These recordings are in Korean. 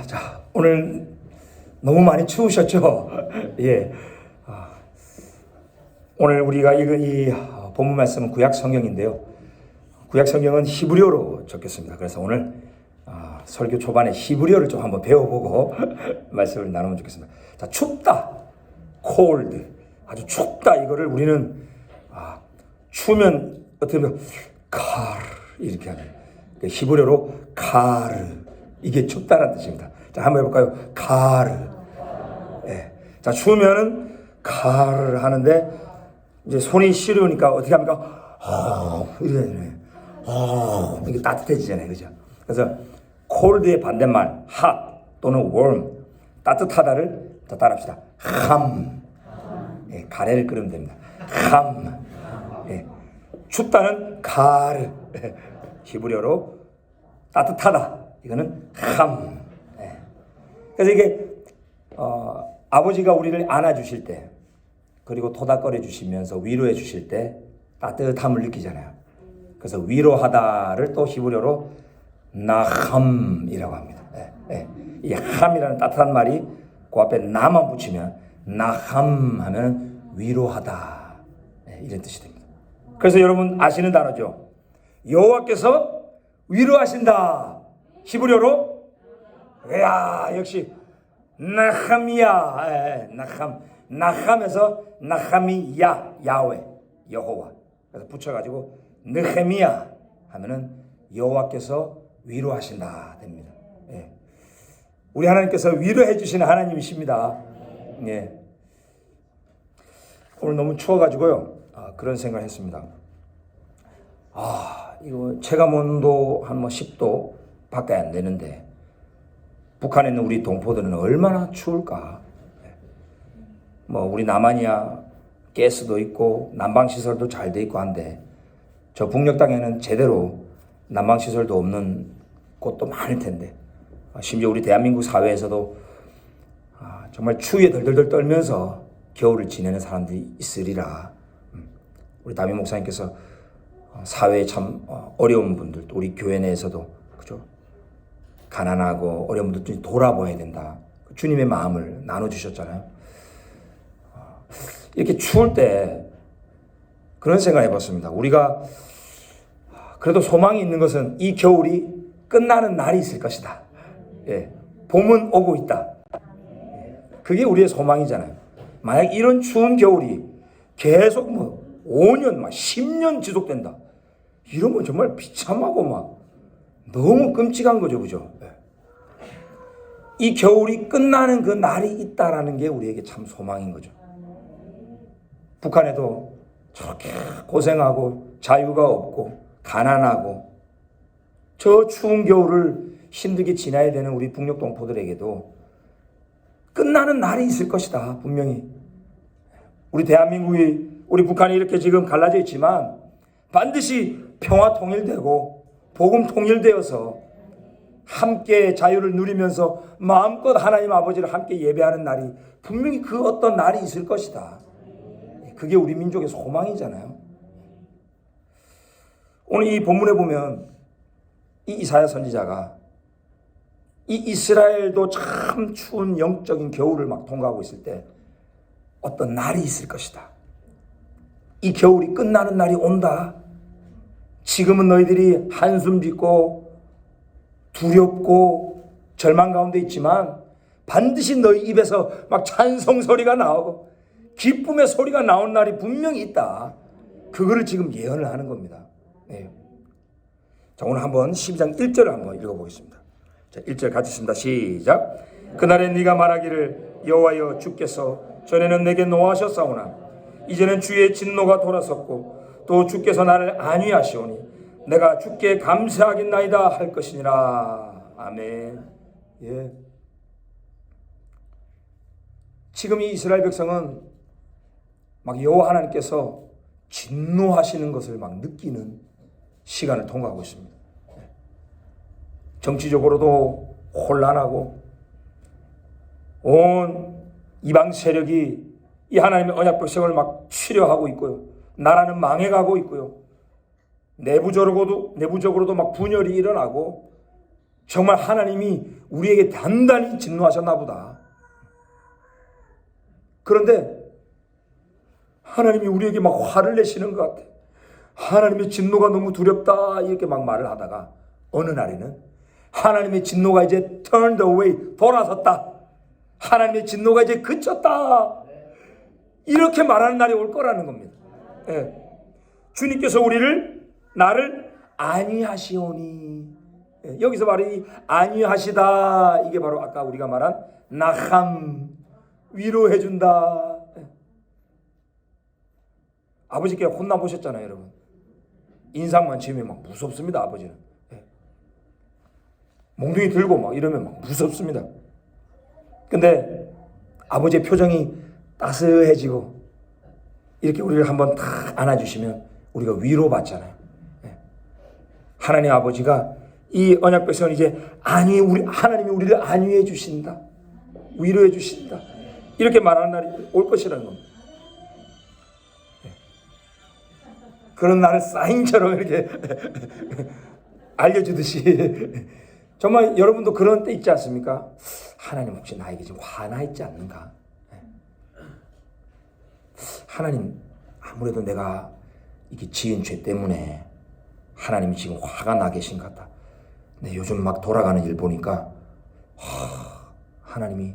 자, 오늘 너무 많이 추우셨죠? 예. 오늘 우리가 읽은 이 본문 말씀은 구약 성경인데요. 구약 성경은 히브리어로 적혔습니다. 그래서 오늘 설교 초반에 히브리어를 좀 한번 배워보고 말씀을 나누면 좋겠습니다. 자, 춥다, cold, 아주 춥다. 이거를 우리는 추우면 어떻게 보면 카르 이렇게 하는 히브리어로 카르, 이게 춥다라는 뜻입니다. 자, 한번 해볼까요? 카르. 예. 자, 추우면은 카르 하는데 이제 손이 시려우니까 어떻게 합니까? 이래. 이게 따뜻해지잖아요, 그죠? 그래서 cold의 반대말 hot 또는 warm, 따뜻하다를 더 따라합시다. 함. 예, 가래를 끓이면 됩니다. 함. 예. 춥다는 카르. 히브리어로 따뜻하다. 이거는 함. 예. 그래서 이게 아버지가 우리를 안아주실 때, 그리고 토닥거려 주시면서 위로해 주실 때 따뜻함을 느끼잖아요. 그래서 위로하다를 또 히브리어로 나함이라고 합니다. 예, 예. 이 함이라는 따뜻한 말이 그 앞에 나만 붙이면 나함 하면 위로하다, 예, 이런 뜻이 됩니다. 그래서 여러분 아시는 단어죠. 여호와께서 위로하신다. 히브리어로 역시 나함이야. 예, 나함에서 나함이야, 야훼, 여호와. 그래서 붙여가지고 느헤미야 하면은 여호와께서 위로하신다 됩니다. 예. 우리 하나님께서 위로해 주시는 하나님이십니다. 예. 오늘 너무 추워가지고요. 그런 생각을 했습니다. 이거 체감 온도 한 10도 밖에 안 되는데 북한에 있는 우리 동포들은 얼마나 추울까? 우리 남한이야 가스도 있고 난방시설도 잘 돼 있고 한데 저 북녘 땅에는 제대로 난방시설도 없는 곳도 많을 텐데 심지어 우리 대한민국 사회에서도 정말 추위에 덜덜덜 떨면서 겨울을 지내는 사람들이 있으리라. 우리 담임 목사님께서 사회에 참 어려운 분들, 또 우리 교회 내에서도 그죠? 가난하고 어려운 분들 돌아봐야 된다. 주님의 마음을 나눠주셨잖아요. 이렇게 추울 때 그런 생각을 해봤습니다. 우리가 그래도 소망이 있는 것은 이 겨울이 끝나는 날이 있을 것이다. 예, 봄은 오고 있다. 그게 우리의 소망이잖아요. 만약 이런 추운 겨울이 계속 5년, 10년 지속된다. 이러면 정말 비참하고 너무 끔찍한 거죠, 그죠? 예. 이 겨울이 끝나는 그 날이 있다라는 게 우리에게 참 소망인 거죠. 북한에도 저렇게 고생하고 자유가 없고 가난하고 저 추운 겨울을 힘들게 지나야 되는 우리 북녘 동포들에게도 끝나는 날이 있을 것이다, 분명히. 우리 대한민국이, 우리 북한이 이렇게 지금 갈라져 있지만 반드시 평화 통일되고 복음 통일되어서 함께 자유를 누리면서 마음껏 하나님 아버지를 함께 예배하는 날이 분명히 그 어떤 날이 있을 것이다. 그게 우리 민족의 소망이잖아요. 오늘 이 본문에 보면 이 이사야 선지자가 이 이스라엘도 참 추운 영적인 겨울을 통과하고 있을 때 어떤 날이 있을 것이다. 이 겨울이 끝나는 날이 온다. 지금은 너희들이 한숨 짓고 두렵고 절망 가운데 있지만 반드시 너희 입에서 찬송 소리가 나오고 기쁨의 소리가 나온 날이 분명히 있다. 그거를 지금 예언을 하는 겁니다. 네. 자, 오늘 한번 12장 1절을 한번 읽어보겠습니다. 자, 1절 같이 읽습니다. 시작. 그날에 네가 말하기를 여호와여 주께서 전에는 내게 노하셨사오나 이제는 주의 진노가 돌아섰고 또 주께서 나를 안위하시오니 내가 주께 감사하겠나이다 할 것이니라. 아멘. 예. 지금 이 이스라엘 백성은 여호와 하나님께서 진노하시는 것을 느끼는 시간을 통과하고 있습니다. 정치적으로도 혼란하고 온 이방 세력이 이 하나님의 언약 백성을 치려하고 있고요. 나라는 망해가고 있고요. 내부적으로도 분열이 일어나고 정말 하나님이 우리에게 단단히 진노하셨나 보다. 그런데 하나님이 우리에게 막 화를 내시는 것 같아. 하나님의 진노가 너무 두렵다 이렇게 막 말을 하다가 어느 날에는 하나님의 진노가 이제 turned away, 돌아섰다. 하나님의 진노가 이제 그쳤다. 이렇게 말하는 날이 올 거라는 겁니다. 예. 주님께서 나를 안위하시오니. 예. 여기서 말이 안위하시다. 이게 바로 아까 우리가 말한 나함, 위로해준다. 예. 아버지께 혼나보셨잖아요, 여러분. 인상만 지으면 막 무섭습니다, 아버지는. 예. 몽둥이 들고 막 이러면 막 무섭습니다. 근데 아버지의 표정이 따스해지고 이렇게 우리를 한번 탁 안아주시면 우리가 위로받잖아요. 예. 하나님 아버지가 이 언약 백성은 이제 하나님이 우리를 안위해 주신다. 위로해 주신다. 이렇게 말하는 날이 올 것이라는 겁니다. 예. 그런 날을 사인처럼 이렇게 알려주듯이 정말 여러분도 그런 때 있지 않습니까? 하나님 혹시 나에게 지금 화나 있지 않는가? 하나님 아무래도 내가 이게 지은 죄 때문에 하나님이 지금 화가 나 계신 것 같다. 근데 요즘 막 돌아가는 일 보니까 하나님이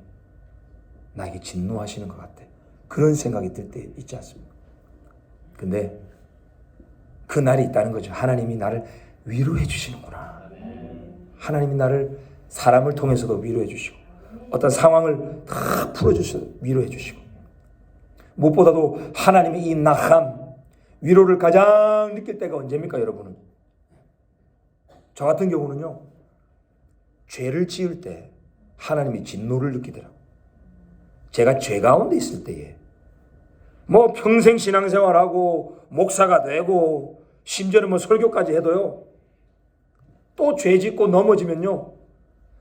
나에게 진노하시는 것 같아. 그런 생각이 들 때 있지 않습니까? 근데 그 날이 있다는 거죠. 하나님이 나를 위로해 주시는구나. 하나님이 나를 사람을 통해서도 위로해 주시고 어떤 상황을 다 풀어주셔서 위로해 주시고 무엇보다도 하나님의 이 나함, 위로를 가장 느낄 때가 언제입니까, 여러분은? 저 같은 경우는요, 죄를 지을 때 하나님이 진노를 느끼더라고요. 제가 죄 가운데 있을 때에 뭐 평생 신앙생활하고 목사가 되고 심지어는 뭐 설교까지 해도요, 또 죄 짓고 넘어지면요,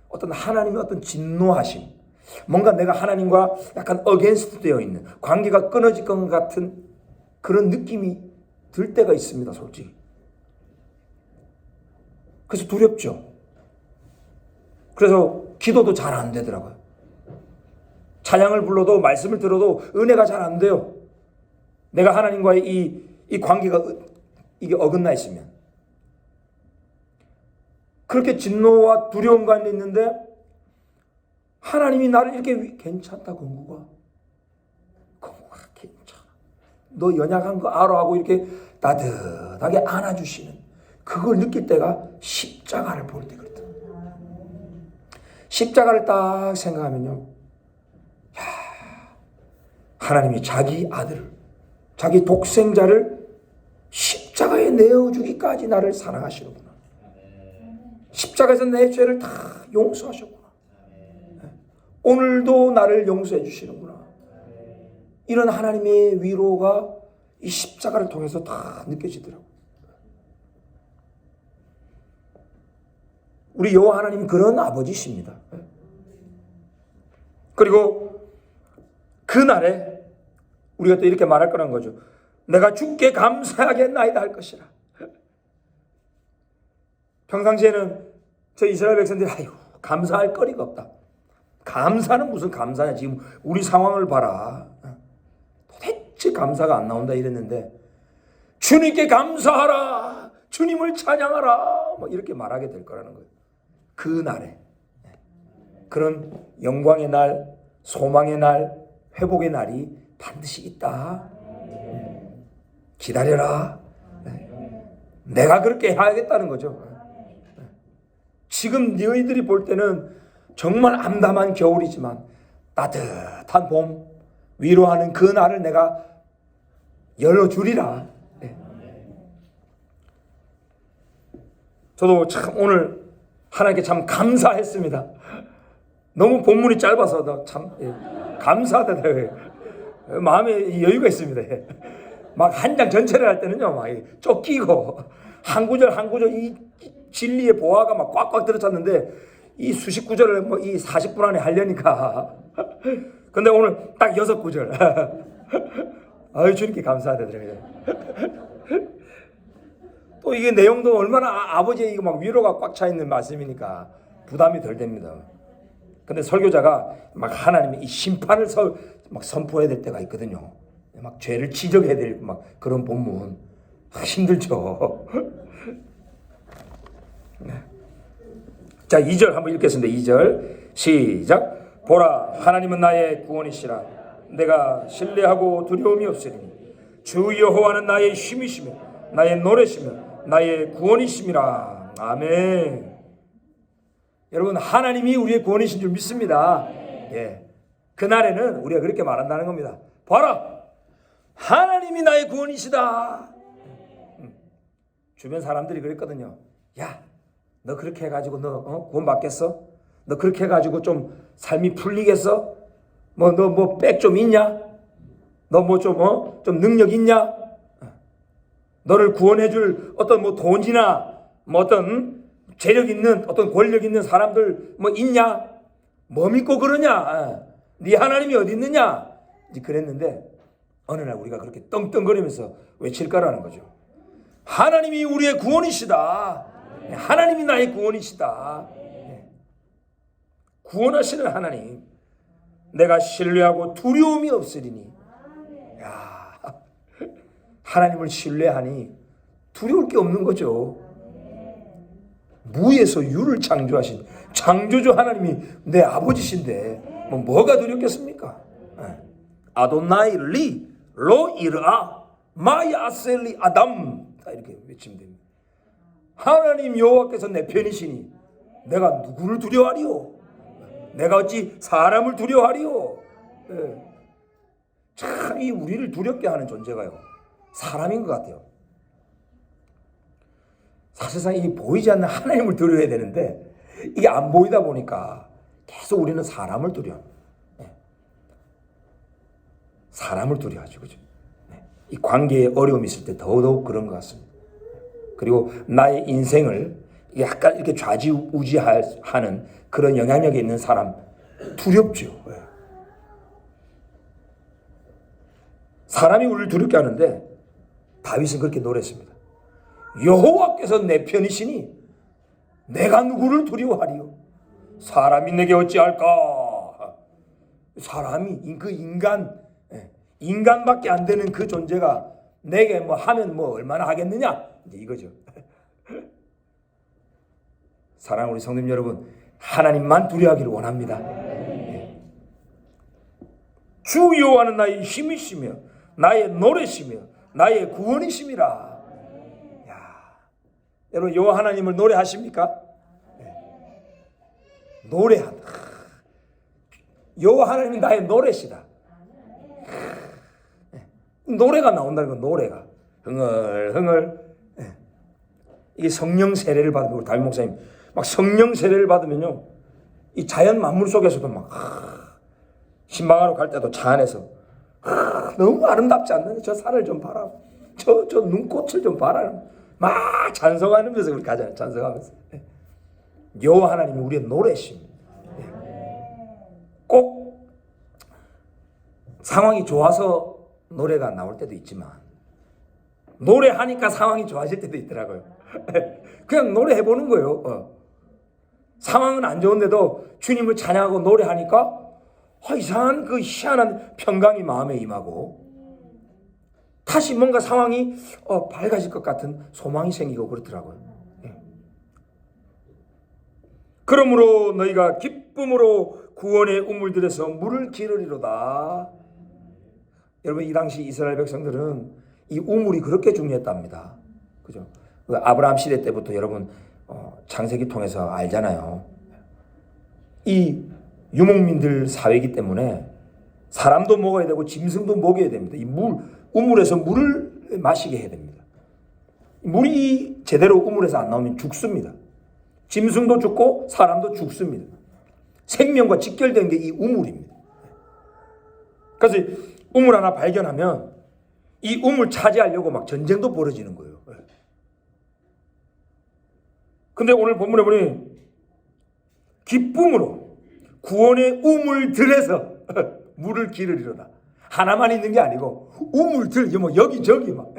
어떤 하나님의 어떤 진노하심, 뭔가 내가 하나님과 약간 어게인스트 되어 있는 관계가 끊어질 것 같은 그런 느낌이 들 때가 있습니다, 솔직히. 그래서 두렵죠. 그래서 기도도 잘 안 되더라고요. 찬양을 불러도 말씀을 들어도 은혜가 잘 안 돼요. 내가 하나님과의 이 관계가 이게 어긋나 있으면. 그렇게 진노와 두려움 가운데 있는데 하나님이 나를 이렇게 괜찮다, 건구가 괜찮아. 너 연약한 거 알아 하고 이렇게 따뜻하게 안아주시는 그걸 느낄 때가 십자가를 볼 때 그렇다. 십자가를 딱 생각하면요, 하나님이 자기 아들을, 자기 독생자를 십자가에 내어주기까지 나를 사랑하시는구나. 십자가에서 내 죄를 다 용서하셨구나. 오늘도 나를 용서해 주시는구나. 이런 하나님의 위로가 이 십자가를 통해서 다 느껴지더라고요. 우리 여호와 하나님 그런 아버지십니다. 그리고 그날에 우리가 또 이렇게 말할 거란 거죠. 내가 주께 감사하겠나이다 할 것이라. 평상시에는 저 이스라엘 백성들이 감사할 거리가 없다. 감사는 무슨 감사냐. 지금 우리 상황을 봐라. 도대체 감사가 안 나온다 이랬는데 주님께 감사하라. 주님을 찬양하라. 뭐 이렇게 말하게 될 거라는 거예요. 그 날에 그런 영광의 날, 소망의 날, 회복의 날이 반드시 있다. 기다려라. 내가 그렇게 해야겠다는 거죠. 지금 너희들이 볼 때는 정말 암담한 겨울이지만 따뜻한 봄, 위로하는 그 날을 내가 열어주리라. 저도 참 오늘 하나님께 참 감사했습니다. 너무 본문이 짧아서 참 감사하더라고요. 마음에 여유가 있습니다. 막 한 장 전체를 할 때는요, 막 쫓기고 한 구절 한 구절 이 진리의 보화가 막 꽉꽉 들어찼는데 이 수십 구절을 뭐 이 40분 안에 하려니까. 근데 오늘 딱 6구절. 아유, 주님께 감사하더라고요. 또 이게 내용도 얼마나 아버지의 이거 막 위로가 꽉 차 있는 말씀이니까 부담이 덜 됩니다. 근데 설교자가 막 하나님의 이 심판을 막 선포해야 될 때가 있거든요. 막 죄를 지적해야 될 막 그런 본문. 힘들죠. 자, 2절 한번 읽겠습니다. 2절 시작. 보라, 하나님은 나의 구원이시라. 내가 신뢰하고 두려움이 없으리니 주 여호와는 나의 힘이시며 나의 노래시며 나의 구원이심이라. 아멘. 여러분, 하나님이 우리의 구원이신 줄 믿습니다. 예. 그날에는 우리가 그렇게 말한다는 겁니다. 봐라, 하나님이 나의 구원이시다. 주변 사람들이 그랬거든요. 야, 너 그렇게 해가지고 너 구원 받겠어? 너 그렇게 해가지고 좀 삶이 풀리겠어? 뭐 너 뭐 백 좀 있냐? 너 뭐 좀 능력 있냐? 너를 구원해줄 어떤 뭐 돈이나 뭐 어떤 재력 있는 어떤 권력 있는 사람들 뭐 있냐? 뭐 믿고 그러냐? 네 하나님이 어디 있느냐? 이제 그랬는데 어느 날 우리가 그렇게 떵떵거리면서 외칠 거라는 거죠. 하나님이 우리의 구원이시다. 하나님이 나의 구원이시다. 구원하시는 하나님, 내가 신뢰하고 두려움이 없으리니. 야, 하나님을 신뢰하니 두려울 게 없는 거죠. 무에서 유를 창조하신 창조주 하나님이 내 아버지신데 뭐가 두렵겠습니까? 아도나이 리 로이르아 마야셀리 아담, 이렇게 외치면 됩니다. 하나님 여호와께서 내 편이시니 내가 누구를 두려워하리요? 내가 어찌 사람을 두려워하리요? 참 이 우리를 두렵게 하는 존재가요, 사람인 것 같아요. 사실상 이 보이지 않는 하나님을 두려워해야 되는데 이게 안 보이다 보니까 계속 우리는 사람을 두려워합니다. 사람을 두려워하죠, 그죠? 이 관계에 어려움이 있을 때 더더욱 그런 것 같습니다. 그리고 나의 인생을 약간 이렇게 좌지우지하는 그런 영향력이 있는 사람 두렵죠. 사람이 우리를 두렵게 하는데 다윗은 그렇게 노래했습니다. 여호와께서 내 편이시니 내가 누구를 두려워하리요? 사람이 내게 어찌할까? 사람이 그 인간밖에 안 되는 그 존재가 내게 뭐 하면 뭐 얼마나 하겠느냐? 이제 이거죠. 사랑하는 우리 성도님 여러분, 하나님만 두려워하기를 원합니다. 주 여호와는 나의 힘이시며 나의 노래시며 나의 구원이심이라. 여러분, 여호와 하나님을 노래하십니까? 노래한다. 여호와 하나님이 나의 노래시다. 노래가 나온다는 건 노래가 흥얼흥얼. 이게 성령 세례를 받으면, 우리 담임 목사님 막 성령 세례를 받으면요, 이 자연 만물 속에서도 막 신방하러 갈 때도 차 안에서 너무 아름답지 않나요? 저 산을 좀 봐라, 저 눈꽃을 좀 봐라, 막 찬송하면서 우리 가잖아요. 찬송하면서. 여호와 하나님이 우리의 노래십니다. 꼭 상황이 좋아서 노래가 나올 때도 있지만 노래하니까 상황이 좋아질 때도 있더라고요. 그냥 노래해보는 거예요. 상황은 안 좋은데도 주님을 찬양하고 노래하니까 이상한 그 희한한 평강이 마음에 임하고 다시 뭔가 상황이 밝아질 것 같은 소망이 생기고 그렇더라고요. 그러므로 너희가 기쁨으로 구원의 우물들에서 물을 기르리로다. 여러분, 이 당시 이스라엘 백성들은 이 우물이 그렇게 중요했답니다. 그죠? 그 아브라함 시대 때부터 여러분 창세기 통해서 알잖아요. 이 유목민들 사회이기 때문에 사람도 먹어야 되고 짐승도 먹여야 됩니다. 이 우물에서 물을 마시게 해야 됩니다. 물이 제대로 우물에서 안 나오면 죽습니다. 짐승도 죽고 사람도 죽습니다. 생명과 직결된 게 이 우물입니다. 그래서 우물 하나 발견하면 이 우물 차지하려고 막 전쟁도 벌어지는 거예요. 근데 오늘 본문에 보니 기쁨으로 구원의 우물들에서 물을 기르리로다. 하나만 있는 게 아니고 우물들, 뭐 여기저기 막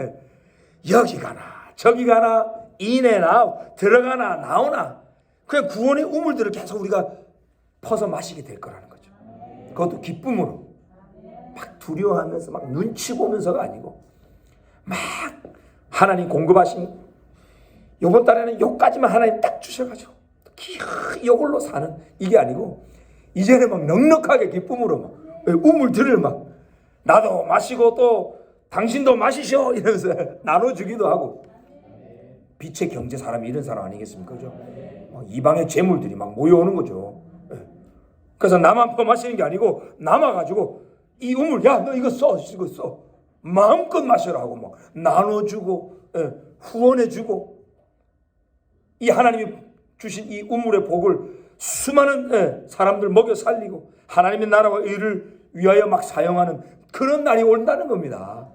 여기 가나 저기 가나 이내나 들어가나 나오나 그냥 구원의 우물들을 계속 우리가 퍼서 마시게 될 거라는 거죠. 그것도 기쁨으로. 막 두려워하면서 막 눈치 보면서가 아니고 막 하나님 공급하신, 요번 달에는 요까지만 하나님 딱 주셔가지고 이걸로 사는 이게 아니고 이제는 막 넉넉하게 기쁨으로 막 우물들을 막 나도 마시고 또 당신도 마시셔 이러면서 나눠주기도 하고. 빛의 경제 사람이 이런 사람 아니겠습니까? 그죠? 이방의 재물들이 막 모여오는 거죠. 그래서 나만 퍼마시는 게 아니고 남아가지고 이 우물, 야 너 이거 써 마음껏 마셔라 하고 막 나눠주고 후원해주고, 이 하나님이 주신 이 우물의 복을 수많은 사람들 먹여 살리고 하나님의 나라와 의를 위하여 막 사용하는 그런 날이 온다는 겁니다.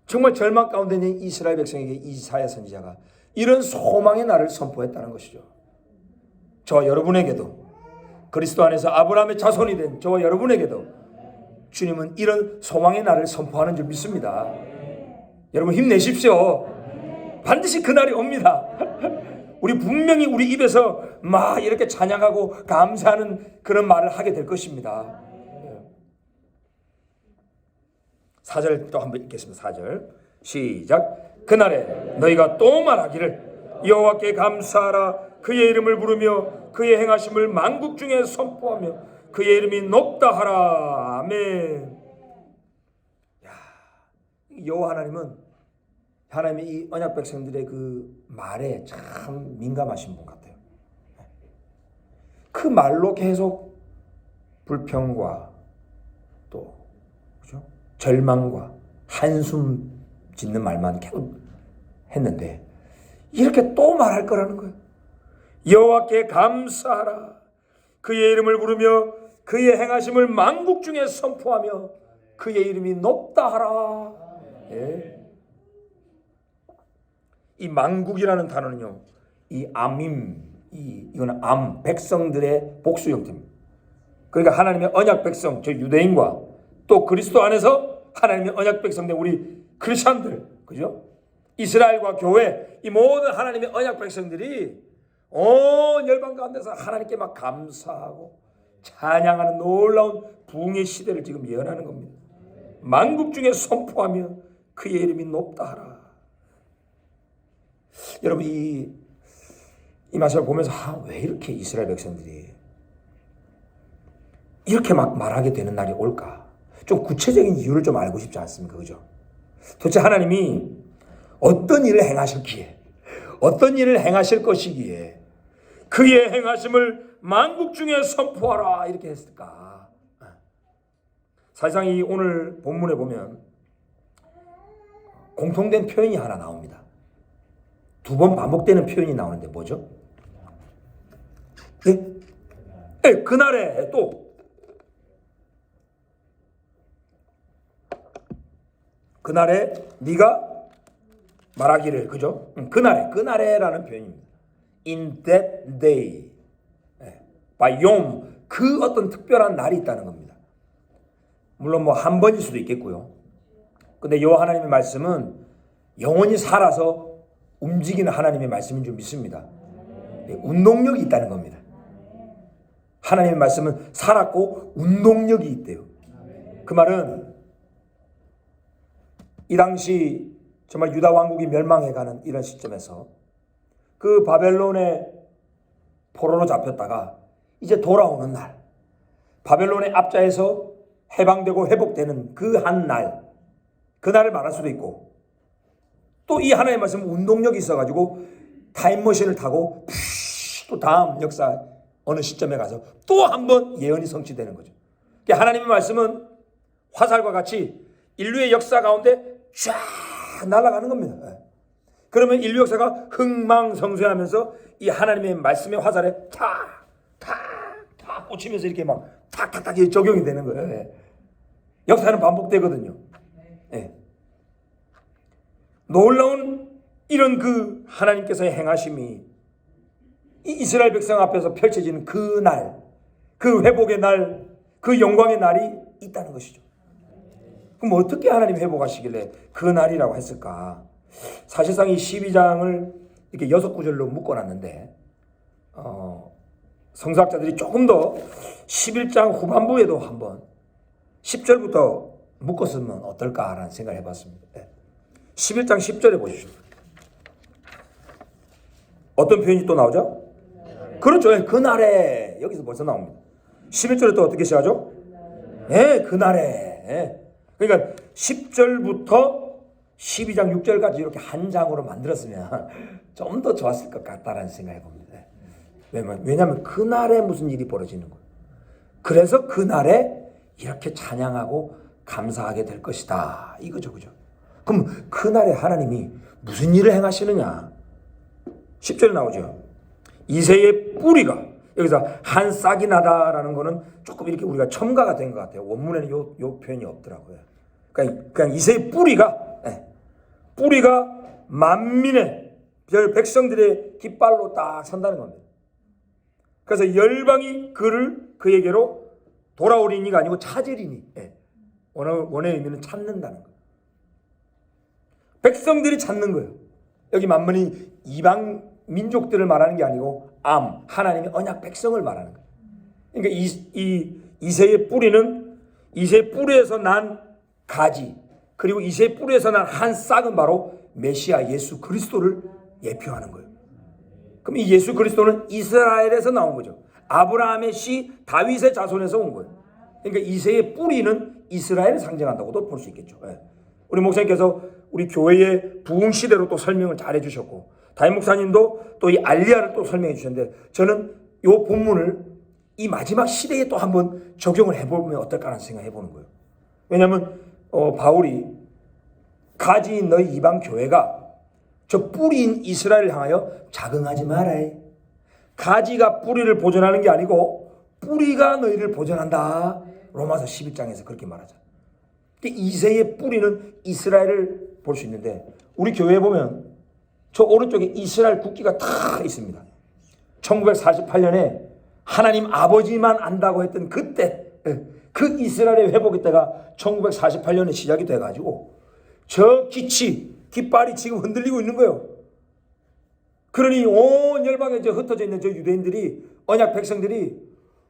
정말 절망 가운데 있는 이스라엘 백성에게 이사야 선지자가 이런 소망의 날을 선포했다는 것이죠. 저와 여러분에게도, 그리스도 안에서 아브라함의 자손이 된 저와 여러분에게도 주님은 이런 소망의 날을 선포하는 줄 믿습니다. 여러분 힘내십시오. 반드시 그날이 옵니다. 우리 분명히 우리 입에서 막 이렇게 찬양하고 감사하는 그런 말을 하게 될 것입니다. 4절 또 한번 읽겠습니다. 4절 시작. 그날에 너희가 또 말하기를 여호와께 감사하라. 그의 이름을 부르며 그의 행하심을 만국 중에 선포하며 그의 이름이 높다 하라. 아멘. 여호와 하나님은 하나님의 이 언약 백성들의 그 말에 참 민감하신 분 같아요. 그 말로 계속 불평과 또 그죠? 절망과 한숨 짓는 말만 계속 했는데 이렇게 또 말할 거라는 거예요. 여호와께 감사하라. 그의 이름을 부르며 그의 행하심을 만국 중에 선포하며 그의 이름이 높다 하라. 예. 이 만국이라는 단어는요, 이 암임, 이거는 암, 백성들의 복수 형태입니다. 그러니까 하나님의 언약 백성, 저 유대인과 또 그리스도 안에서 하나님의 언약 백성된 우리 크리스천들, 그죠? 이스라엘과 교회, 이 모든 하나님의 언약 백성들이 온 열방 가운데서 하나님께 막 감사하고 찬양하는 놀라운 부흥의 시대를 지금 예언하는 겁니다. 만국 중에 선포하며 그의 이름이 높다 하라. 여러분 이 말씀을 보면서 왜 이렇게 이스라엘 백성들이 이렇게 막 말하게 되는 날이 올까? 좀 구체적인 이유를 좀 알고 싶지 않습니까? 그죠? 도대체 하나님이 어떤 일을 행하셨기에, 어떤 일을 행하실 것이기에 그의 행하심을 만국 중에 선포하라 이렇게 했을까? 사실상 이 오늘 본문에 보면 공통된 표현이 하나 나옵니다. 두 번 반복되는 표현이 나오는데 뭐죠? 네? 네, 그날에 또 그날에 네가 말하기를, 그죠? 그날에라는 표현입니다. In that day, by yom, 그 어떤 특별한 날이 있다는 겁니다. 물론 뭐 한 번일 수도 있겠고요. 근데 요 하나님의 말씀은 영원히 살아서 움직이는 하나님의 말씀인 줄 믿습니다. 운동력이 있다는 겁니다. 하나님의 말씀은 살았고 운동력이 있대요. 그 말은 이 당시 정말 유다 왕국이 멸망해가는 이런 시점에서 그 바벨론의 포로로 잡혔다가 이제 돌아오는 날, 바벨론의 압자에서 해방되고 회복되는 그 한 날, 그날을 말할 수도 있고, 또 이 하나님의 말씀은 운동력이 있어가지고 타임머신을 타고 또 다음 역사 어느 시점에 가서 또 한 번 예언이 성취되는 거죠. 하나님의 말씀은 화살과 같이 인류의 역사 가운데 쫙 날아가는 겁니다. 그러면 인류 역사가 흥망성쇠하면서 이 하나님의 말씀의 화살에 탁 꽂히면서 이렇게 막 탁탁탁 적용이 되는 거예요. 역사는 반복되거든요. 놀라운 이런 그 하나님께서의 행하심이 이 이스라엘 백성 앞에서 펼쳐지는 그 날, 그 회복의 날, 그 영광의 날이 있다는 것이죠. 그럼 어떻게 하나님 회복하시길래 그 날이라고 했을까? 사실상 이 12장을 이렇게 6구절로 묶어놨는데 성서학자들이 조금 더 11장 후반부에도 한번 10절부터 묶었으면 어떨까라는 생각을 해봤습니다. 11장 10절에 보십시오. 어떤 표현이 또 나오죠? 그렇죠. 그날에 여기서 벌써 나옵니다. 11절에 또 어떻게 시작하죠? 그날에. 그러니까 10절부터 12장 6절까지 이렇게 한 장으로 만들었으면 좀 더 좋았을 것 같다라는 생각을 해봅니다. 왜냐하면 그날에 무슨 일이 벌어지는 거예요. 그래서 그날에 이렇게 찬양하고 감사하게 될 것이다. 이거죠. 그죠? 그럼 그날에 하나님이 무슨 일을 행하시느냐? 10절에 나오죠. 이새의 뿌리가, 여기서 한 싹이 나다라는 거는 조금 이렇게 우리가 첨가가 된 것 같아요. 원문에는 요 표현이 없더라고요. 그냥 이새의 뿌리가 만민의 백성들의 깃발로 딱 선다는 겁니다. 그래서 열방이 그에게로 돌아오리니가 아니고 찾으리니. 원어의 의미는 찾는다는 거예요. 백성들이 찾는 거예요. 여기 만민이 이방 민족들을 말하는 게 아니고 하나님의 언약 백성을 말하는 거예요. 그러니까 이새의 뿌리는 이새의 뿌리에서 난 가지, 그리고 이새의 뿌리에서 난 한 싹은 바로 메시아 예수 그리스도를 예표하는 거예요. 그럼 이 예수 그리스도는 이스라엘에서 나온 거죠. 아브라함의 씨 다윗의 자손에서 온 거예요. 그러니까 이새의 뿌리는 이스라엘을 상징한다고도 볼 수 있겠죠. 우리 목사님께서 우리 교회의 부흥 시대로 또 설명을 잘 해주셨고, 다임 목사님도 또 이 알리야를 또 설명해 주셨는데, 저는 이 본문을 이 마지막 시대에 또 한번 적용을 해보면 어떨까라는 생각을 해보는 거예요. 왜냐하면 바울이 가지인 너희 이방 교회가 저 뿌리인 이스라엘을 향하여 자긍하지 마라. 가지가 뿌리를 보존하는 게 아니고 뿌리가 너희를 보존한다. 로마서 11장에서 그렇게 말하죠. 이새의 뿌리는 이스라엘을 볼 수 있는데, 우리 교회에 보면 저 오른쪽에 이스라엘 국기가 다 있습니다. 1948년에 하나님 아버지만 안다고 했던 그때, 그 이스라엘의 회복의 때가 1948년에 시작이 돼가지고 저 깃발이 지금 흔들리고 있는 거예요. 그러니 온 열방에 흩어져 있는 저 유대인들이, 언약 백성들이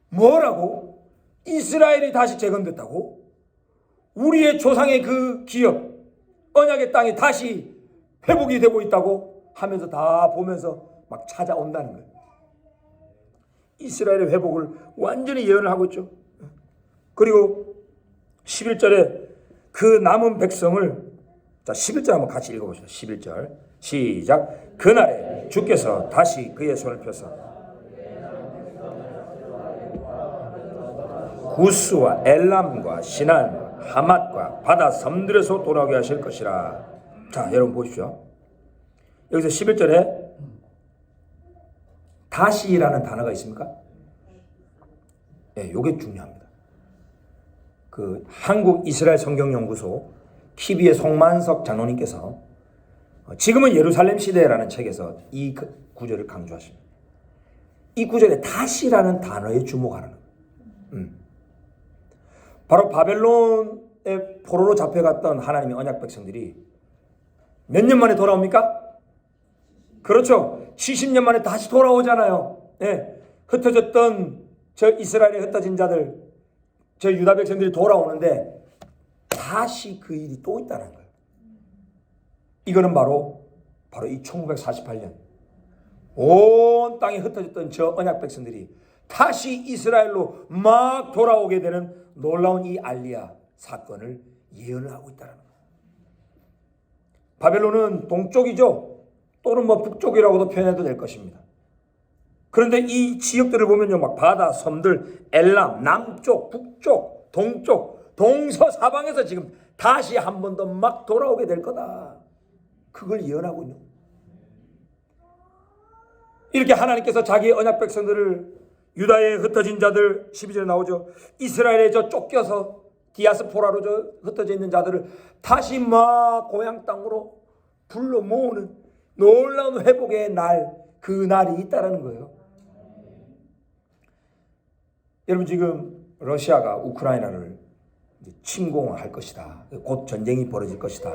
뭐라고? 이스라엘이 다시 재건됐다고? 우리의 조상의 그 기업, 언약의 땅이 다시 회복이 되고 있다고 하면서 다 보면서 막 찾아온다는 거예요. 이스라엘의 회복을 완전히 예언을 하고 있죠. 그리고 11절에 그 남은 백성을, 자 11절 한번 같이 읽어보시죠. 11절 시작. 그날에 주께서 다시 그의 손을 펴서 구스와 엘람과 시난 하맛과 바다 섬들에서 돌아오게 하실 것이라. 자 여러분 보십시오. 여기서 11절에 다시라는 단어가 있습니까? 요게 중요합니다. 그 한국 이스라엘 성경연구소 키비의 송만석 장로님께서 지금은 예루살렘 시대라는 책에서 이 구절을 강조하십니다. 이 구절에 다시라는 단어에 주목하는 거예요. 바로 바벨론의 포로로 잡혀갔던 하나님의 언약 백성들이 몇 년 만에 돌아옵니까? 그렇죠. 70년 만에 다시 돌아오잖아요. 흩어졌던 저 이스라엘에 흩어진 자들, 저 유다 백성들이 돌아오는데 다시 그 일이 또 있다는 거예요. 이거는 바로 이 1948년 온 땅에 흩어졌던 저 언약 백성들이 다시 이스라엘로 막 돌아오게 되는 놀라운 이 알리야 사건을 예언을 하고 있다는 거예요. 바벨론은 동쪽이죠. 또는 북쪽이라고도 표현해도 될 것입니다. 그런데 이 지역들을 보면요, 막 바다, 섬들, 엘람, 남쪽, 북쪽, 동쪽, 동서사방에서 지금 다시 한 번 더 막 돌아오게 될 거다. 그걸 예언하고 있는 거예요. 이렇게 하나님께서 자기 언약 백성들을, 유다에 흩어진 자들, 12절에 나오죠. 이스라엘에 쫓겨서 디아스포라로 흩어져 있는 자들을 다시 막 고향 땅으로 불러 모으는 놀라운 회복의 날, 그 날이 있다라는 거예요. 여러분 지금 러시아가 우크라이나를 침공할 것이다. 곧 전쟁이 벌어질 것이다.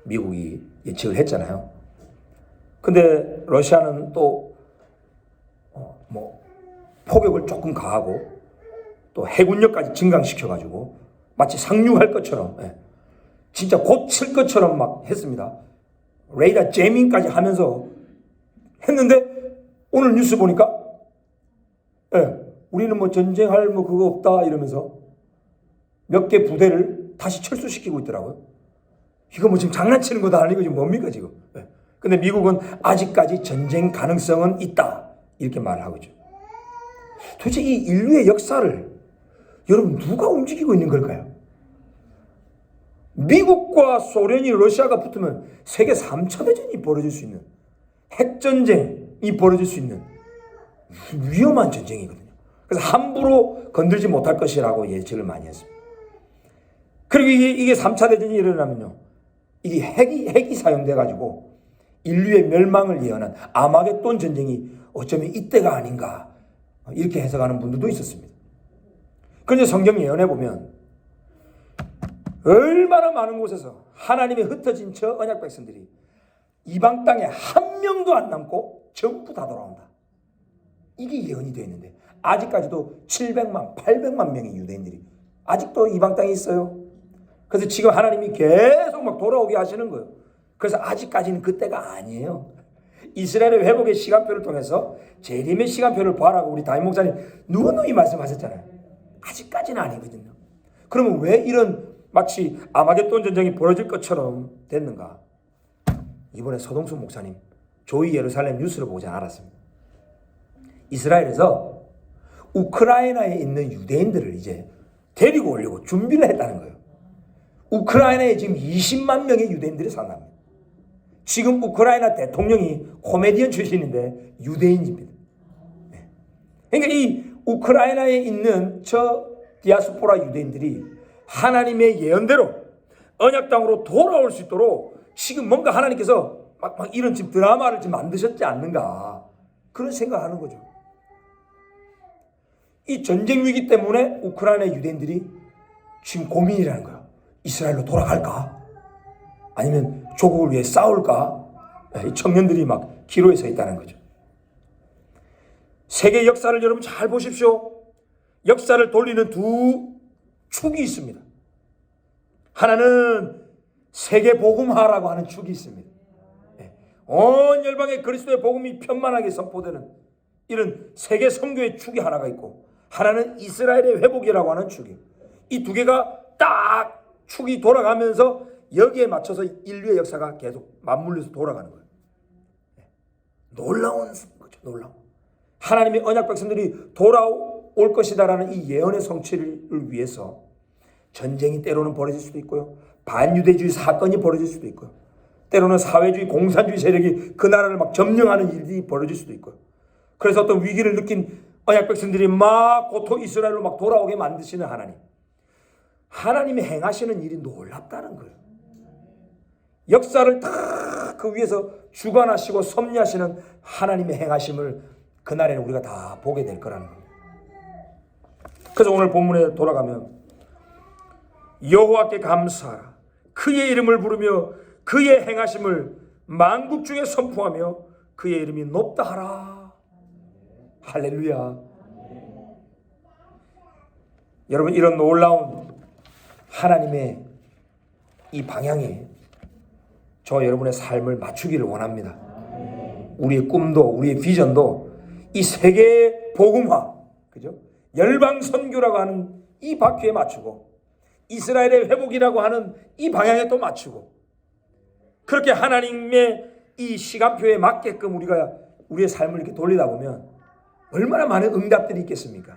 미국이 예측을 했잖아요. 근데 러시아는 또 폭격을 조금 가하고 또 해군력까지 증강시켜가지고 마치 상륙할 것처럼 진짜 고칠 것처럼 막 했습니다. 레이더 제밍까지 하면서 했는데 오늘 뉴스 보니까 우리는 뭐 전쟁할 뭐 그거 없다 이러면서 몇 개 부대를 다시 철수시키고 있더라고요. 이거 뭐 지금 장난치는 거다 아니고 지금 뭡니까 지금? 근데 미국은 아직까지 전쟁 가능성은 있다 이렇게 말을 하고 있죠. 도대체 이 인류의 역사를 여러분 누가 움직이고 있는 걸까요? 미국과 소련이 러시아가 붙으면 세계 3차 대전이 벌어질 수 있는 핵전쟁이 벌어질 수 있는 위험한 전쟁이거든요. 그래서 함부로 건들지 못할 것이라고 예측을 많이 했습니다. 그리고 이게 3차 대전이 일어나면요. 이게 핵이 사용돼가지고 인류의 멸망을 예언한 아마겟돈 전쟁이 어쩌면 이때가 아닌가 이렇게 해석하는 분들도 있었습니다. 그런데 성경 예언해 보면 얼마나 많은 곳에서 하나님의 흩어진 저 언약 백성들이 이방 땅에 한 명도 안 남고 전부 다 돌아온다. 이게 예언이 되어 있는데 아직까지도 700만, 800만 명의 유대인들이 아직도 이방 땅에 있어요. 그래서 지금 하나님이 계속 막 돌아오게 하시는 거예요. 그래서 아직까지는 그때가 아니에요. 이스라엘의 회복의 시간표를 통해서 재림의 시간표를 봐라고 우리 담임 목사님 누누이 말씀하셨잖아요. 아직까지는 아니거든요. 그러면 왜 이런 마치 아마겟돈 전쟁이 벌어질 것처럼 됐는가? 이번에 서동수 목사님 조이 예루살렘 뉴스를 보지 알았습니다. 이스라엘에서 우크라이나에 있는 유대인들을 이제 데리고 오려고 준비를 했다는 거예요. 우크라이나에 지금 20만 명의 유대인들이 산답니다. 지금 우크라이나 대통령이 코미디언 출신인데 유대인입니다. 그러니까 이 우크라이나에 있는 저 디아스포라 유대인들이 하나님의 예언대로 언약 땅으로 돌아올 수 있도록 지금 뭔가 하나님께서 막 이런 지금 드라마를 지금 만드셨지 않는가 그런 생각하는 거죠. 이 전쟁 위기 때문에 우크라이나 유대인들이 지금 고민이라는 거예요. 이스라엘로 돌아갈까? 아니면 조국을 위해 싸울까? 이 청년들이 막 기로에 서 있다는 거죠. 세계 역사를 여러분 잘 보십시오. 역사를 돌리는 두 축이 있습니다. 하나는 세계 복음화라고 하는 축이 있습니다. 온 열방에 그리스도의 복음이 편만하게 선포되는 이런 세계 선교의 축이 하나가 있고 하나는 이스라엘의 회복이라고 하는 축이. 이 두 개가 딱 축이 돌아가면서 여기에 맞춰서 인류의 역사가 계속 맞물려서 돌아가는 거예요. 놀라운 거죠. 놀라운. 하나님의 언약 백성들이 돌아올 것이다라는 이 예언의 성취를 위해서 전쟁이 때로는 벌어질 수도 있고요. 반유대주의 사건이 벌어질 수도 있고요. 때로는 사회주의 공산주의 세력이 그 나라를 막 점령하는 일이 벌어질 수도 있고요. 그래서 어떤 위기를 느낀 언약 백성들이 막 고토 이스라엘로 막 돌아오게 만드시는 하나님. 하나님이 행하시는 일이 놀랍다는 거예요. 역사를 다 그 위에서 주관하시고 섭리하시는 하나님의 행하심을 그날에는 우리가 다 보게 될 거라는 거예요. 그래서 오늘 본문에 돌아가면 여호와께 감사하라. 그의 이름을 부르며 그의 행하심을 만국 중에 선포하며 그의 이름이 높다 하라. 할렐루야. 여러분 이런 놀라운 하나님의 이 방향에 저 여러분의 삶을 맞추기를 원합니다. 우리의 꿈도 우리의 비전도 이 세계 복음화, 그죠? 열방 선교라고 하는 이 바퀴에 맞추고 이스라엘의 회복이라고 하는 이 방향에 또 맞추고 그렇게 하나님의 이 시간표에 맞게끔 우리가 우리의 삶을 이렇게 돌리다 보면 얼마나 많은 응답들이 있겠습니까?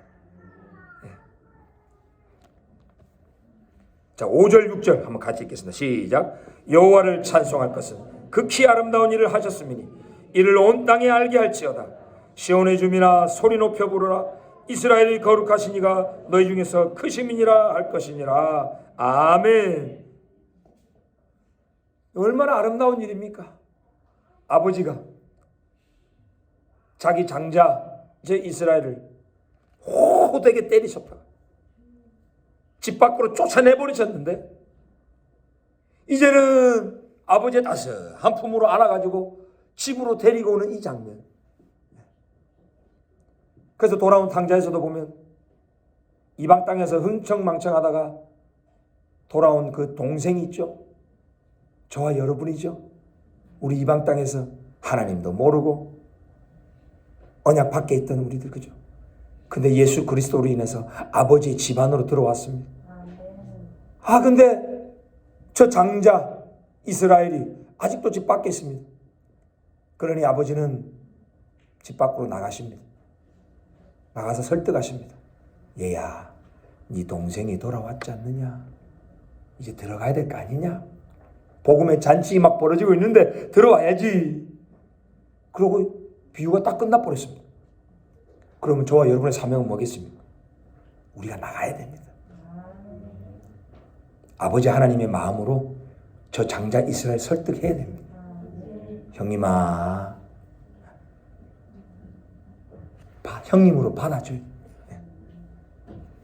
자, 5절 6절 한번 같이 읽겠습니다. 시작. 여호와를 찬송할 것은 극히 아름다운 일을 하셨음이니 이를 온 땅에 알게 할지어다. 시온의 주민아 소리 높여 부르라. 이스라엘이 거룩하신 이가 너희 중에서 크심이니라 할 것이니라. 아멘. 얼마나 아름다운 일입니까? 아버지가 자기 장자 제 이스라엘을 호되게 때리셨다. 집 밖으로 쫓아내버리셨는데 이제는 아버지의 따스한 품으로 안아가지고 집으로 데리고 오는 이 장면. 그래서 돌아온 탕자에서도 보면 이방 땅에서 흥청망청하다가 돌아온 그 동생이 있죠. 저와 여러분이죠. 우리 이방 땅에서 하나님도 모르고 언약 밖에 있던 우리들, 그죠? 근데 예수 그리스도로 인해서 아버지의 집안으로 들어왔습니다. 근데 저 장자 이스라엘이 아직도 집 밖에 있습니다. 그러니 아버지는 집 밖으로 나가십니다. 나가서 설득하십니다. 얘야, 네 동생이 돌아왔지 않느냐? 이제 들어가야 될 거 아니냐? 복음의 잔치 막 벌어지고 있는데 들어와야지. 그러고 비유가 딱 끝나버렸습니다. 그러면 저와 여러분의 사명은 뭐겠습니까? 우리가 나가야 됩니다. 아버지 하나님의 마음으로 저 장자 이스라엘 설득해야 됩니다. 형님아, 형님으로 받아줘요.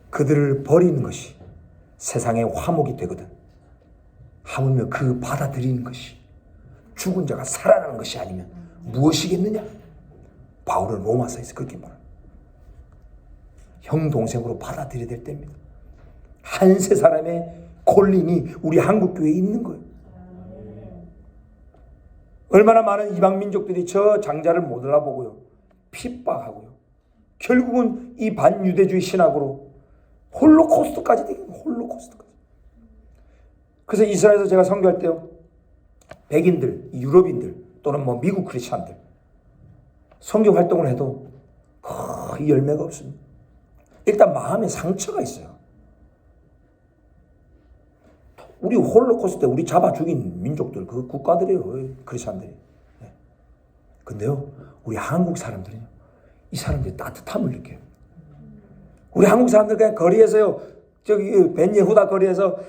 그들을 버리는 것이 세상의 화목이 되거든. 하물며 그 받아들이는 것이 죽은 자가 살아나는 것이 아니면 무엇이겠느냐? 바울은 로마서에서 그렇게 말합니다. 형 동생으로 받아들여야 될 때입니다. 한 세 사람의 콜링이 우리 한국교회에 있는 거예요. 얼마나 많은 이방 민족들이 저 장자를 못 알아보고요, 핍박하고요, 결국은 이 반유대주의 신학으로 홀로코스트까지 되긴 홀로코스트까지. 그래서 이스라엘에서 제가 선교할 때요, 백인들, 유럽인들 또는 뭐 미국 크리스찬들 선교 활동을 해도 거의 열매가 없습니다. 일단 마음에 상처가 있어요. 우리 홀로코스트 때 우리 잡아 죽인 민족들, 그 국가들이에요, 크리스찬들이. 근데요, 우리 한국 사람들은요, 이 사람들이 따뜻함을 느껴요. 우리 한국 사람들 그냥 거리에서요, 저기 벤 예후다 거리에서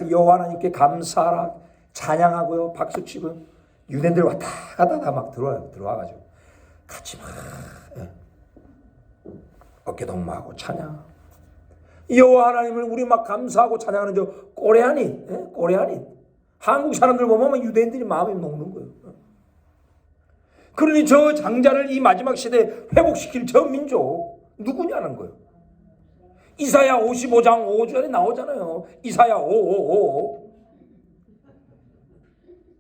여호와 하나님께 감사하라 찬양하고요, 박수 치고요, 유대인들 왔다 갔다 막 들어와가지고 같이 막 어깨동무하고 찬양. 여호와 하나님을 우리 막 감사하고 찬양하는 저 꼬레아닛, 꼬레아닛. 한국 사람들 보면 유대인들이 마음이 녹는 거예요. 그러니 저 장자를 이 마지막 시대에 회복시킬 저 민족 누구냐는 거예요. 이사야 55장 5절에 나오잖아요. 이사야 555.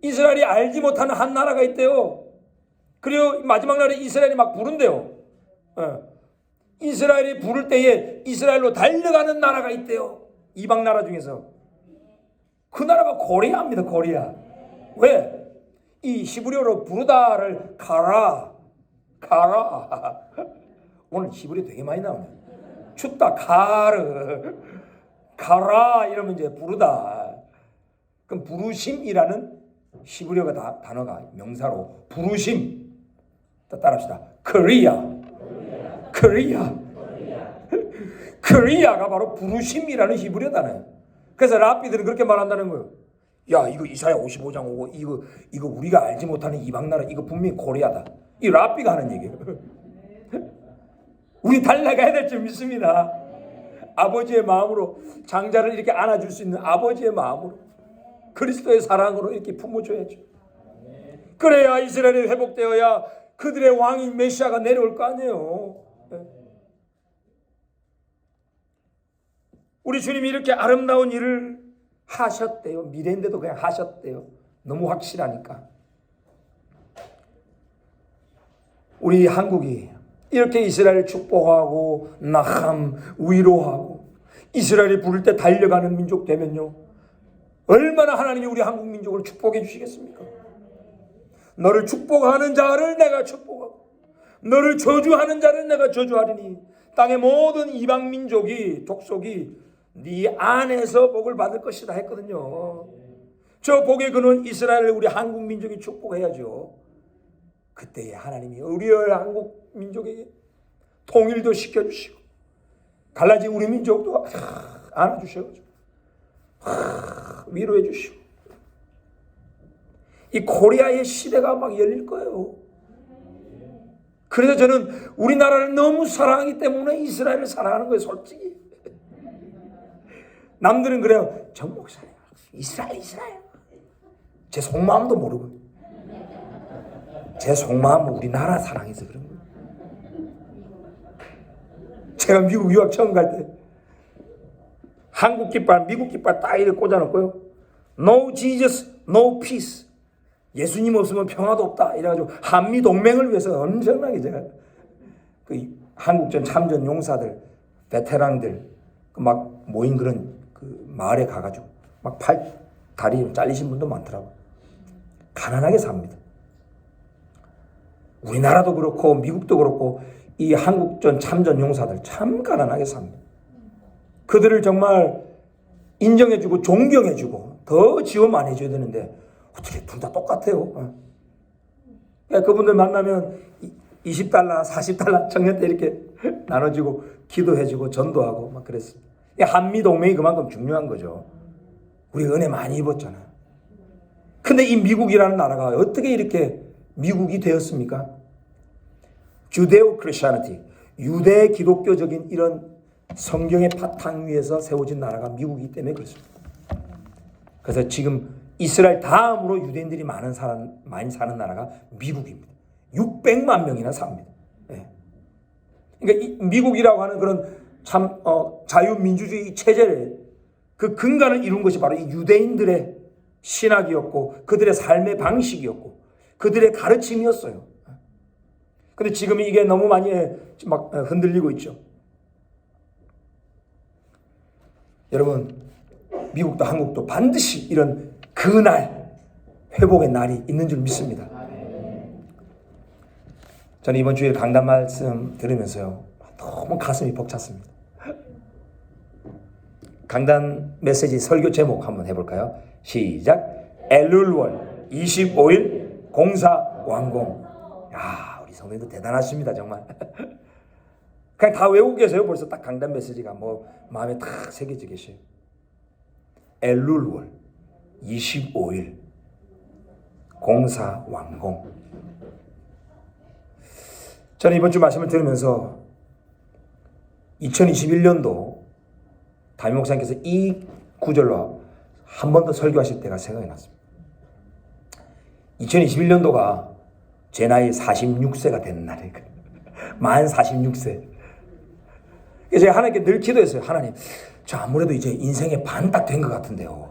이스라엘이 알지 못하는 한 나라가 있대요. 그리고 마지막 날에 이스라엘이 막 부른대요. 이스라엘이 부를 때에 이스라엘로 달려가는 나라가 있대요. 이방 나라 중에서. 그 나라가 코리아입니다. 코리아. 왜? 이 히브리어로 부르다를 가라. 오늘 히브리 되게 많이 나오네. 춥다 가라 이러면 이제 부르다. 그럼 부르심이라는 히브리어가 단어가 명사로 부르심. 따라합시다. 코리아가 바로 부르심이라는 히브리어 단어예요. 그래서 랍비들은 그렇게 말한다는 거예요. 야, 이거 이사야 55장 5 이거 우리가 알지 못하는 이방 나라, 이거 분명히 코리아다. 이 랍비가 하는 얘기예요. 우리 달려가야 될 줄 믿습니다. 아버지의 마음으로 장자를 이렇게 안아줄 수 있는 아버지의 마음으로 그리스도의 사랑으로 이렇게 품어줘야죠. 그래야 이스라엘이 회복되어야 그들의 왕인 메시아가 내려올 거 아니에요. 우리 주님이 이렇게 아름다운 일을 하셨대요. 미래인데도 그냥 하셨대요. 너무 확실하니까. 우리 한국이 이렇게 이스라엘을 축복하고 나함 위로하고 이스라엘이 부를 때 달려가는 민족 되면요, 얼마나 하나님이 우리 한국 민족을 축복해 주시겠습니까? 너를 축복하는 자를 내가 축복하고 너를 저주하는 자를 내가 저주하리니 땅의 모든 이방 민족이 족속이 네 안에서 복을 받을 것이다 했거든요. 저 복의 근원 이스라엘을 우리 한국 민족이 축복해야죠. 그때에 하나님이 우리 한국 민족에게 통일도 시켜주시고 갈라진 우리 민족도 안아주셔가지고 위로해 주시고 이 코리아의 시대가 막 열릴 거예요. 그래서 저는 우리나라를 너무 사랑하기 때문에 이스라엘을 사랑하는 거예요. 솔직히 남들은 그래요. 전 목사님 이스라엘 제 속마음도 모르고 제 속마음은 우리나라 사랑해서 그런 거예요. 제가 미국 유학 처음 갈 때 한국 깃발, 미국 깃발 딱 이렇게 꽂아놓고요. No Jesus, no peace. 예수님 없으면 평화도 없다. 이래가지고 한미 동맹을 위해서 엄청나게 제가 그 한국전 참전 용사들, 베테랑들 막 모인 그런 그 마을에 가가지고 막 다리 잘리신 분도 많더라고. 가난하게 삽니다. 우리나라도 그렇고 미국도 그렇고 이 한국전 참전 용사들 참 가난하게 삽니다. 그들을 정말 인정해주고 존경해주고 더 지원 많이 해줘야 되는데 어떻게 둘 다 똑같아요. 그분들 만나면 20달러, 40달러 청년 때 이렇게 나눠주고 기도해주고 전도하고 막 그랬습니다. 한미동맹이 그만큼 중요한 거죠. 우리 은혜 많이 입었잖아. 근데 이 미국이라는 나라가 어떻게 이렇게 미국이 되었습니까? 주데오 크리스천리티, 유대 기독교적인 이런 성경의 바탕 위에서 세워진 나라가 미국이기 때문에 그렇습니다. 그래서 지금 이스라엘 다음으로 유대인들이 많이 사는 나라가 미국입니다. 600만 명이나 삽니다. 네. 그러니까 이 미국이라고 하는 그런 참 자유민주주의 체제를 그 근간을 이룬 것이 바로 이 유대인들의 신학이었고 그들의 삶의 방식이었고 그들의 가르침이었어요. 근데 지금 이게 너무 많이 막 흔들리고 있죠. 여러분, 미국도 한국도 반드시 이런 그날 회복의 날이 있는 줄 믿습니다. 저는 이번 주일 강단 말씀 들으면서요 너무 가슴이 벅찼습니다. 강단 메시지 설교 제목 한번 해볼까요? 시작. 엘룰월 25일 공사 완공. 야, 우리 성도님들 대단하십니다 정말. 그냥 다 외우고 계세요. 벌써 딱 강단 메시지가 뭐 마음에 탁 새겨져 계셔요. 엘룰월 25일 공사 완공. 저는 이번 주 말씀을 들으면서 2021년도 담임 목사님께서 이 구절로 한 번 더 설교하실 때가 생각이 났습니다. 2021년도가 제 나이 46세가 되는 날이에요. 만 46세. 그래서 제가 하나님께 늘 기도했어요. 하나님, 저 아무래도 이제 인생의 반 딱 된 것 같은데요.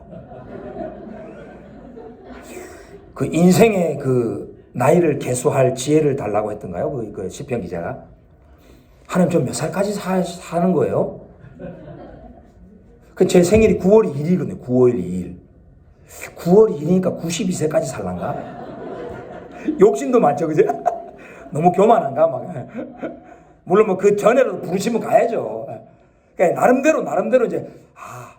그 인생의 그 나이를 계수할 지혜를 달라고 했던가요? 그 시편 기자가. 하나님, 저 몇 살까지 사는 거예요? 그 제 생일이 9월 2일이거든요. 9월 2일. 9월 2일이니까 92세까지 살란가? 욕심도 많죠, 그죠? 너무 교만한가? 막. 물론 뭐 그 전에라도 부르시면 가야죠. 그러니까 나름대로 이제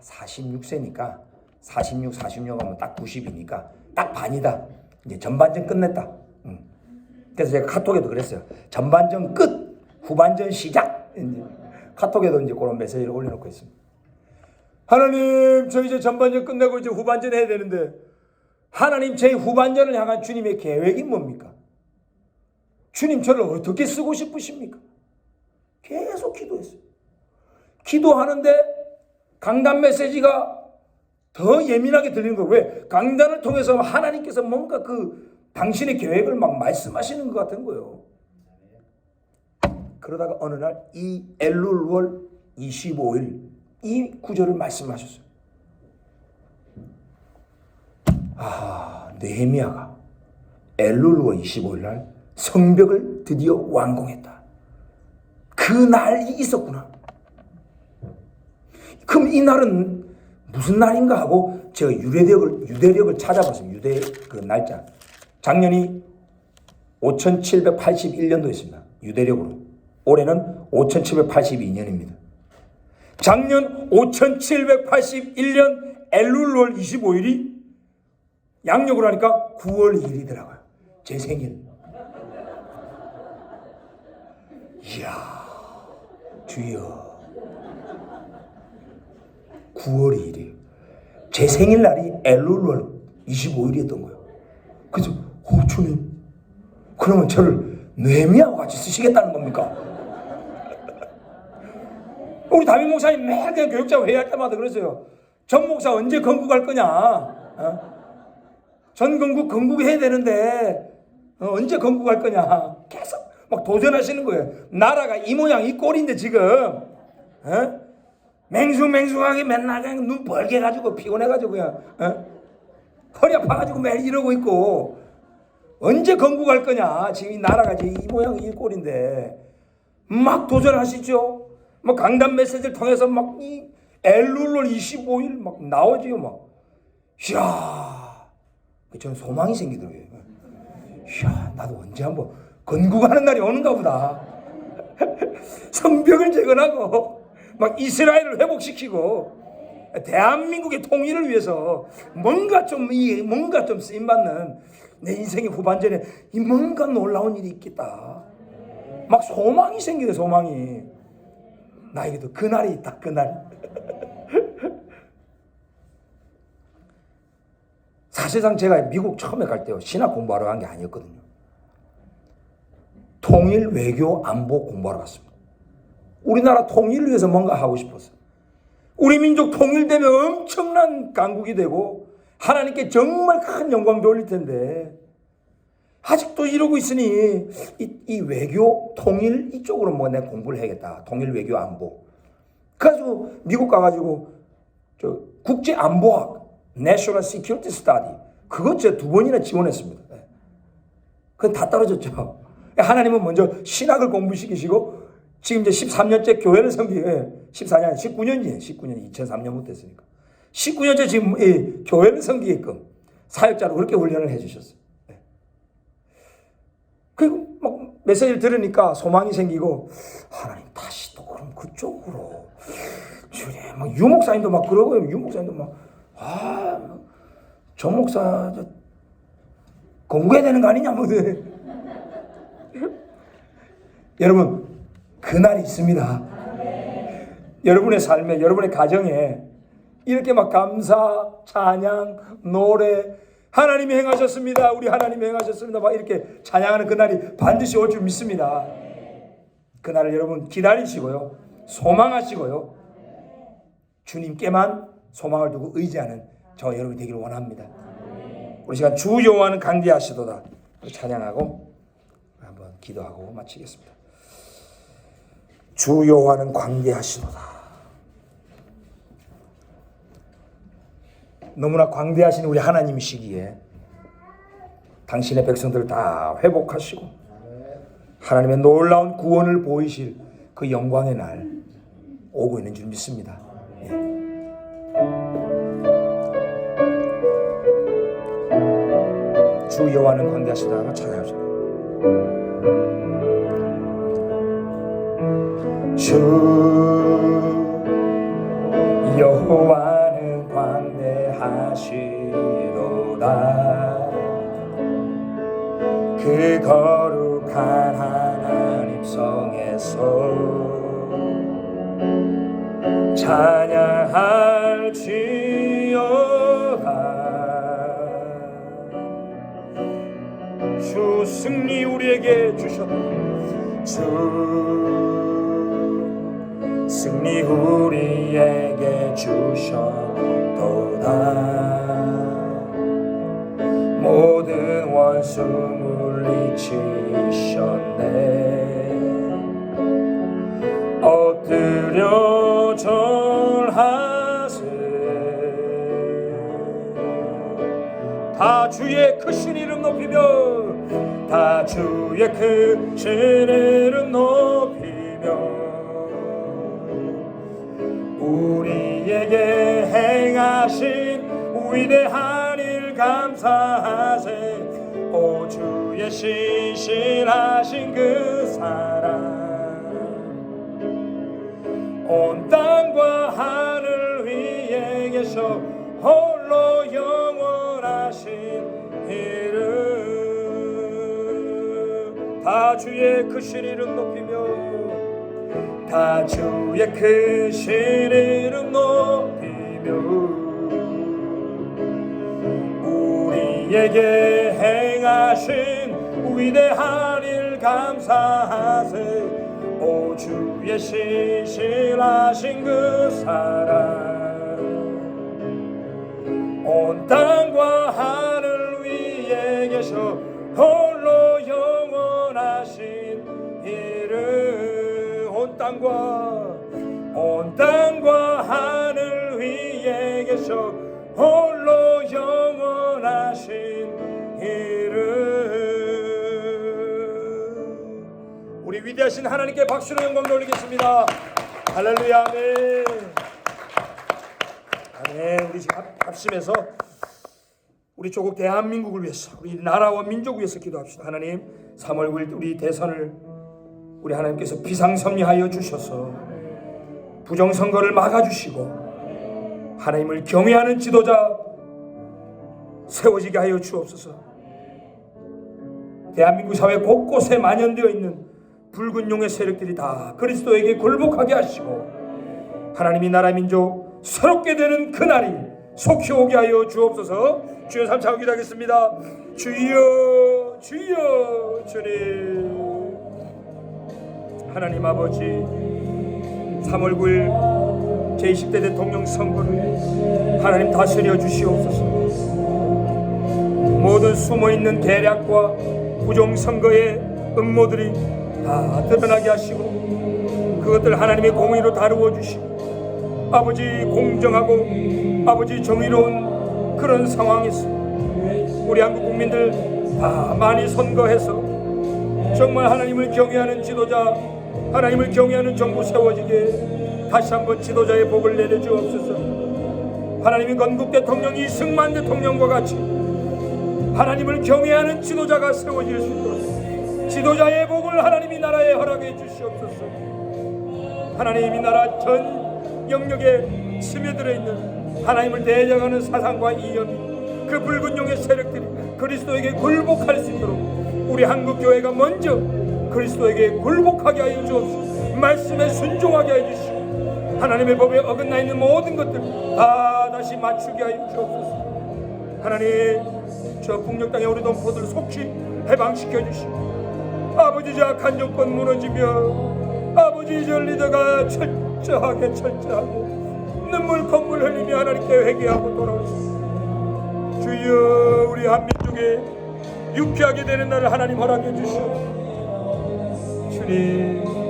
46세니까 46 하면 딱 90이니까 딱 반이다. 이제 전반전 끝냈다. 그래서 제가 카톡에도 그랬어요. 전반전 끝, 후반전 시작. 이제 카톡에도 이제 그런 메시지를 올려놓고 있습니다. 하나님, 저 이제 전반전 끝내고 이제 후반전 해야 되는데 하나님, 제 후반전을 향한 주님의 계획이 뭡니까? 주님, 저를 어떻게 쓰고 싶으십니까? 계속 기도했어요. 기도하는데 강단 메시지가 더 예민하게 들리는 거예요. 왜? 강단을 통해서 하나님께서 뭔가 그 당신의 계획을 막 말씀하시는 것 같은 거예요. 그러다가 어느 날 이 엘룰월 25일 이 구절을 말씀하셨어요. 느헤미야가 엘룰월 25일 날 성벽을 드디어 완공했다. 그 날이 있었구나. 그럼 이 날은 무슨 날인가 하고 제가 유대력을 찾아봤습니다. 유대 그 날짜. 작년이 5781년도였습니다. 유대력으로. 올해는 5782년입니다. 작년 5781년 엘룰월 25일이 양력으로 하니까 9월 2일이더라고요. 제 생일. 이야, 주여. 9월 2일이에요. 제 생일날이 엘룰월 25일이었던 거예요. 그래서 주님, 그러면 저를 느헤미야와 같이 쓰시겠다는 겁니까? 우리 담임 목사님 매일 그냥 교육자 회의할 때마다 그랬어요. 전 목사 언제 건국할 거냐? 전 건국 해야 되는데 언제 건국할 거냐? 계속 막 도전하시는 거예요. 나라가 이 모양 이 꼴인데 지금 맹숭맹숭하게 맨날 그냥 눈 벌게 가지고 피곤해가지고 그냥 허리 아파가지고 매일 이러고 있고 언제 건국할 거냐. 지금 이 나라가 지금 이 모양 이 꼴인데 막 도전하시죠. 뭐 강단 메시지를 통해서 막 이 엘룰 25일 막 나오지요. 막 이야, 저는 소망이 생기더라고요. 이야, 나도 언제 한번 건국하는 날이 오는가 보다. 성벽을 재건하고 막 이스라엘을 회복시키고 대한민국의 통일을 위해서 뭔가 좀 쓰임 받는 내 인생의 후반전에 이 뭔가 놀라운 일이 있겠다. 막 소망이 생기네. 소망이 나에게도 그날이 있다. 그날. 사실상 제가 미국 처음에 갈 때요, 신학 공부하러 간 게 아니었거든요. 통일, 외교, 안보 공부하러 갔습니다. 우리나라 통일을 위해서 뭔가 하고 싶었어요. 우리 민족 통일되면 엄청난 강국이 되고 하나님께 정말 큰 영광 돌릴 텐데 아직도 이러고 있으니 이 외교, 통일 이쪽으로 뭐 내가 공부를 해야겠다. 통일, 외교, 안보. 그래가지고 미국 가가지고 저 국제안보학 National Security Study 그것 제가 2번이나 지원했습니다. 그건 다 떨어졌죠. 하나님은 먼저 신학을 공부시키시고 지금 이제 13년째 교회를 섬기게 14년, 19년이에요. 19년 2003년부터 했으니까 19년째 지금 교회를 섬기게끔 사역자로 그렇게 훈련을 해주셨어요. 그리고 막 메시지를 들으니까 소망이 생기고 하나님 다시 또 그럼 그쪽으로 주님 막 유목사님도 막 그러고요. 유목사님도 막 저 목사 공부해야 되는 거 아니냐 뭐. 여러분 그날이 있습니다. 여러분의 삶에 여러분의 가정에 이렇게 막 감사 찬양 노래 하나님이 행하셨습니다. 우리 하나님이 행하셨습니다. 막 이렇게 찬양하는 그날이 반드시 올 줄 믿습니다. 그날을 여러분 기다리시고요. 소망하시고요. 주님께만 소망을 두고 의지하는 저 여러분이 되기를 원합니다. 우리 시간 주 여호와는 강대하시도다. 찬양하고 한번 기도하고 마치겠습니다. 주 여호와는 광대하시도다. 너무나 광대하신 우리 하나님이시기에 당신의 백성들을 다 회복하시고 하나님의 놀라운 구원을 보이실 그 영광의 날 오고 있는 줄 믿습니다. 주 여호와는 광대하시다가 찬양하죠. 주 여호와는 광대하시도다. 그 거룩한 하나님 성에서 찬양할지어다. 주 승리 우리에게 주셨다. 주 승리 우리에게 주셨도다. 모든 원수 물리치셨네. 엎드려 절하세. 다 주의 크신 이름 높이며 다 주의 크신 이름 높이며 우리에게 행하신 위대한 일 감사하세. 오 주의 신실하신 그 사랑 온 땅과 하늘 위에 계셔 홀로 영원하신 이름. 다 주의 크신 이름 높이며 다 주의 크신 이름 높이며 우리에게 행하신 위대한 일 감사하세. 오 주의 신실하신 그 사랑 온 땅과 하늘 위에 계셔 홀로 영원하신 온 땅과 하늘 위에 계셔 홀로 영원하신 이름. 우리 위대하신 하나님께 박수로 영광 돌리겠습니다. 할렐루야. 아멘. 아멘. 우리 지금 합심해서 우리 조국 대한민국을 위해서, 우리 나라와 민족을 위해서 기도합시다. 하나님, 3월 9일 우리 대선을 우리 하나님께서 비상섭리하여 주셔서 부정선거를 막아주시고 하나님을 경외하는 지도자 세워지게 하여 주옵소서. 대한민국 사회 곳곳에 만연되어 있는 붉은 용의 세력들이 다 그리스도에게 굴복하게 하시고 하나님이 나라 민족 새롭게 되는 그날이 속히 오게 하여 주옵소서. 주여 삼창 기도하겠습니다. 주여 주여 주님. 하나님 아버지, 3월 9일 제20대 대통령 선거를 하나님 다스려 주시옵소서. 모든 숨어있는 계략과 부정선거의 음모들이 다 드러나게 하시고 그것들 하나님의 공의로 다루어 주시고 아버지 공정하고 아버지 정의로운 그런 상황에서 우리 한국 국민들 다 많이 선거해서 정말 하나님을 경외하는 지도자, 하나님을 경외하는 정부 세워지게 다시 한번 지도자의 복을 내려주옵소서. 하나님이 건국 대통령 이승만 대통령과 같이 하나님을 경외하는 지도자가 세워질 수 있도록 지도자의 복을 하나님이 나라에 허락해 주시옵소서. 하나님이 나라 전 영역에 스며들어 있는 하나님을 대적하는 사상과 이념이 그 붉은 용의 세력들이 그리스도에게 굴복할 수 있도록 우리 한국교회가 먼저 그리스도에게 굴복하게 하여 주옵소서. 말씀에 순종하게 하여 주시고 하나님의 법에 어긋나 있는 모든 것들 다 다시 맞추게 하여 주옵소서. 하나님, 저 북녘 땅의 우리 동포들 속히 해방시켜 주시고 아버지 저 악한 정권 무너지며 아버지 저 리더가 철저하게 눈물 콧물 흘리며 하나님께 회개하고 돌아오시고 주여 우리 한민족에 유쾌하게 되는 날을 하나님 허락해 주시옵소서. 주님,